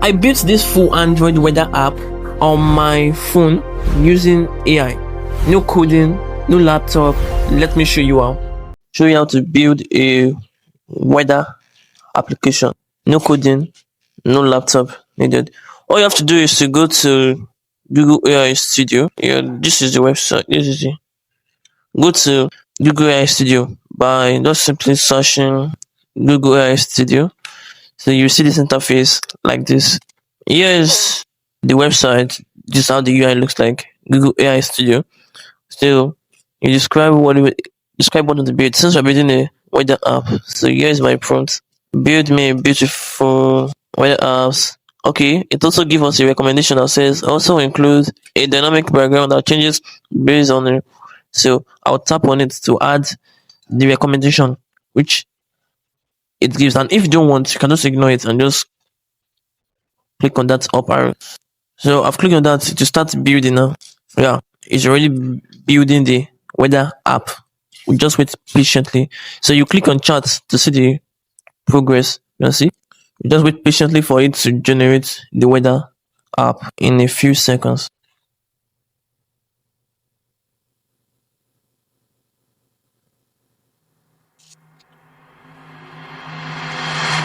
I built this full Android weather app on my phone using AI. No coding, no laptop. Let me show you how. Show you how to build a weather application. No coding, no laptop needed. All you have to do is to go to Google AI Studio. Yeah, this is the website. Go to Google AI Studio by just simply searching Google AI Studio. So you see this interface like this. Here is the website. This is how the UI looks like. Google AI Studio. So you describe what you want to build. Since we're building a weather app, so here is my prompt: build me a beautiful weather apps. Okay, it also gives us a recommendation that says also include a dynamic background that changes based on it. So I'll tap on it to add the recommendation which it gives. And if you don't want, you can just ignore it and just click on that up arrow. So I've clicked on that to start building now. Yeah, it's already building the weather app. We just wait patiently. So you click on chat to see the progress. You can see. You just wait patiently for it to generate the weather app in a few seconds.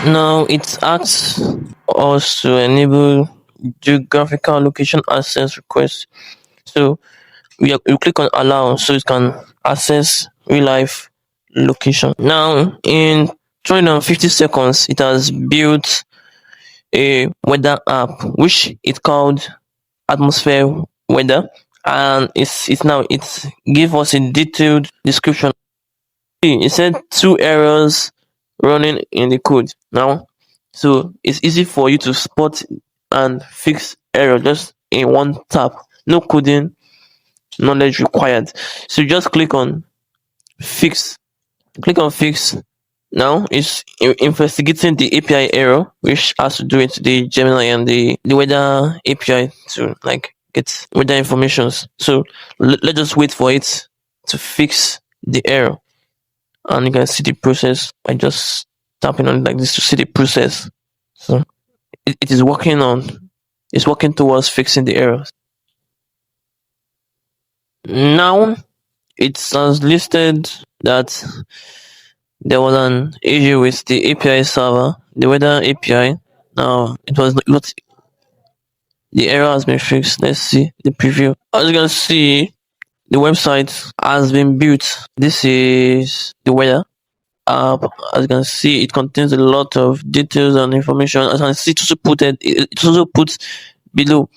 Now it asks us to enable geographical location access request. So you click on allow so it can access real life location. Now in 250 seconds it has built a weather app which it called atmosphere weather, and it's give us a detailed description. It said 2 errors running in the code now, so it's easy for you to spot and fix error just in one tap. No coding knowledge required. So you just click on fix. Now it's investigating the API error, which has to do with the Gemini and the weather API to like get weather informations. So let's just wait for it to fix the error, and you can see the process by just tapping on it like this to see the process. So it is working on. It's working towards fixing the errors. Now it has listed that there was an issue with the API server, the weather API. Now it was not the error has been fixed. Let's see the preview. As you can see, the website has been built. This is the weather app. As you can see, it contains a lot of details and information. As you can see, it also puts below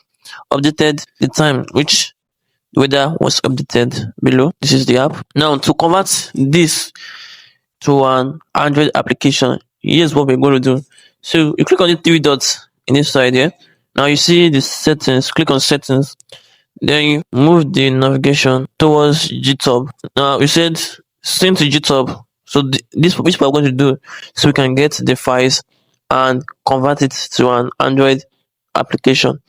updated the time which the weather was updated below. This is the app. Now to convert this to an Android application, here's what we're going to do. So you click on the 3 dots in this side here. Now you see the settings. Click on settings. Then you move the navigation towards GitHub. Now you said send to GitHub. So this which we're going to do so we can get the files and convert it to an Android application.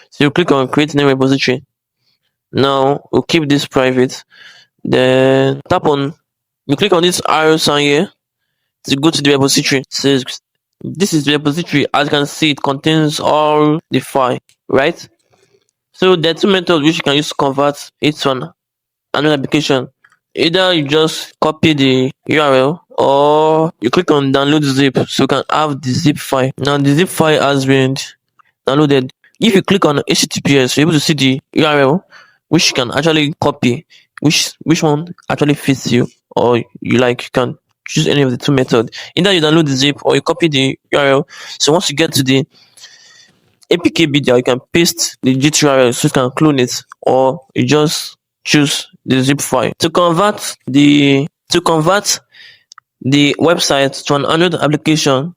So you click on create name repository. Now we'll keep this private. Then you click on this arrow sign here to go to the repository. So this is the repository. As you can see, it contains all the file, right? So there are 2 methods which you can use to convert it to an Android application. Either you just copy the URL or you click on download zip so you can have the zip file. Now the zip file has been downloaded. If you click on HTTPS, you're able to see the URL which you can actually copy, which one actually fits you, or you can choose any of the 2 methods. Either you download the zip or you copy the URL. So once you get to the APK video, you can paste the Git URL so you can clone it, or you just choose the zip file. To convert the website to an Android application,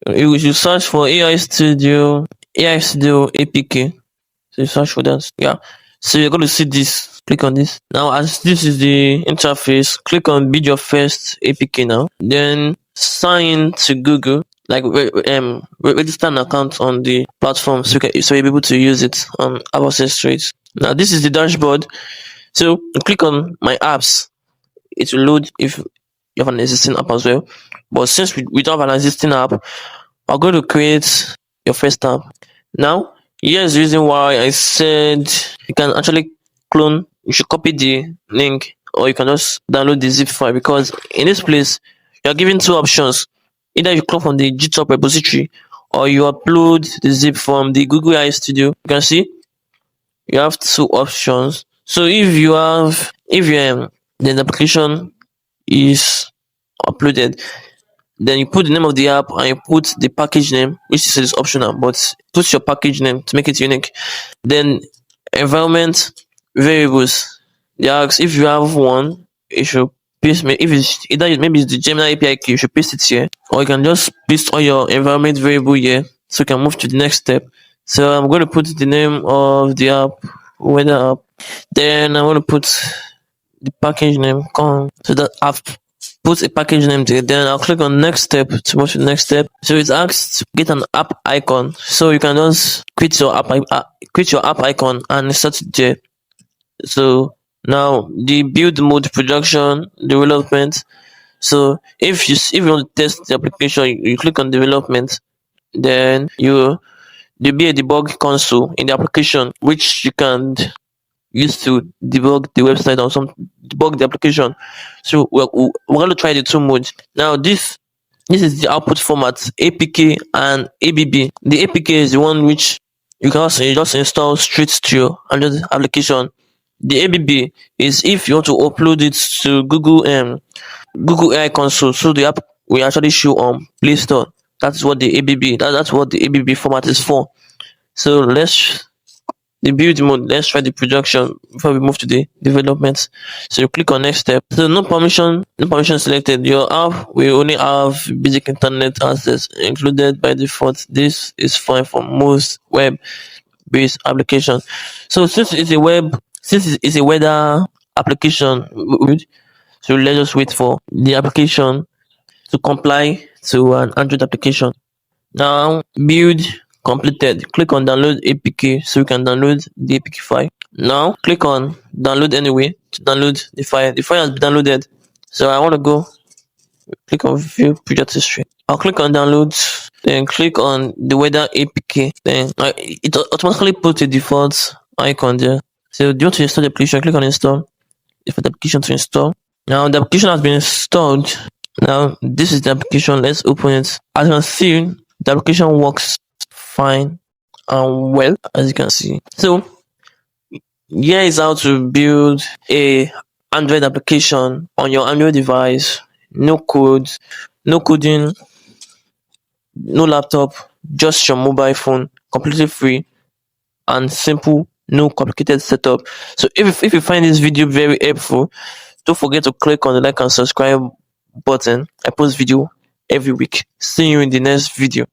you should search for AI Studio APK. So you search for that. Yeah. So you're going to see this. Click on this. Now, as this is the interface, click on build your first APK now. Then sign in to Google. Register an account on the platform so you'll be able to use it and have access to it. Now, this is the dashboard. So you click on my apps. It will load if you have an existing app as well. But since we don't have an existing app, we're going to create your first app. Now, here's the reason why I said you can actually clone. You should copy the link, or you can just download the zip file, because in this place you are given two options. Either you clone from the GitHub repository, or you upload the zip from the Google AI Studio. You can see you have two options. So if the application is uploaded, then you put the name of the app and you put the package name, which is optional, but put your package name to make it unique. Then environment variables. They ask if you have one, you should paste. If it's either maybe it's the Gemini API key, you should paste it here, or you can just paste all your environment variable here, so you can move to the next step. So I'm going to put the name of the app, weather app. Then I'm going to put the package name. So that I've put a package name there. Then I'll click on next step to move to the next step. So it asks to get an app icon. So you can just create your app icon and insert it there. So now the build mode, production, development. So if you want to test the application, you click on development. Then there'll be a debug console in the application, which you can use to debug the website or debug the application. So we're going to try the two modes. Now this is the output format, APK and ABB. The APK is the one which you can also just install straight to your Android application. The ABB is if you want to upload it to Google AI console, so the app will actually show on Play Store. That's what the ABB format is for. So the build mode, let's try the production before we move to the development. So you click on next step. So no permission selected. Your app will only have basic internet access included by default. This is fine for most web-based applications. So since it's a weather application, so let's just wait for the application to comply to an Android application. Now build completed. Click on download APK so you can download the APK file. Now click on download anyway to download the file. The file has been downloaded. So I want to go click on view project history. I'll click on download, then click on the weather APK. Then it automatically puts a default icon there. So do you want to install the application? Click on install. For the application to install. Now the application has been installed. Now this is the application. Let's open it. As you can see, the application works fine and well, as you can see. So here is how to build a Android application on your Android device. No code, no coding, no laptop, just your mobile phone, completely free and simple, no complicated setup. So if you find this video very helpful, don't forget to click on the like and subscribe button. I post video every week. See you in the next video.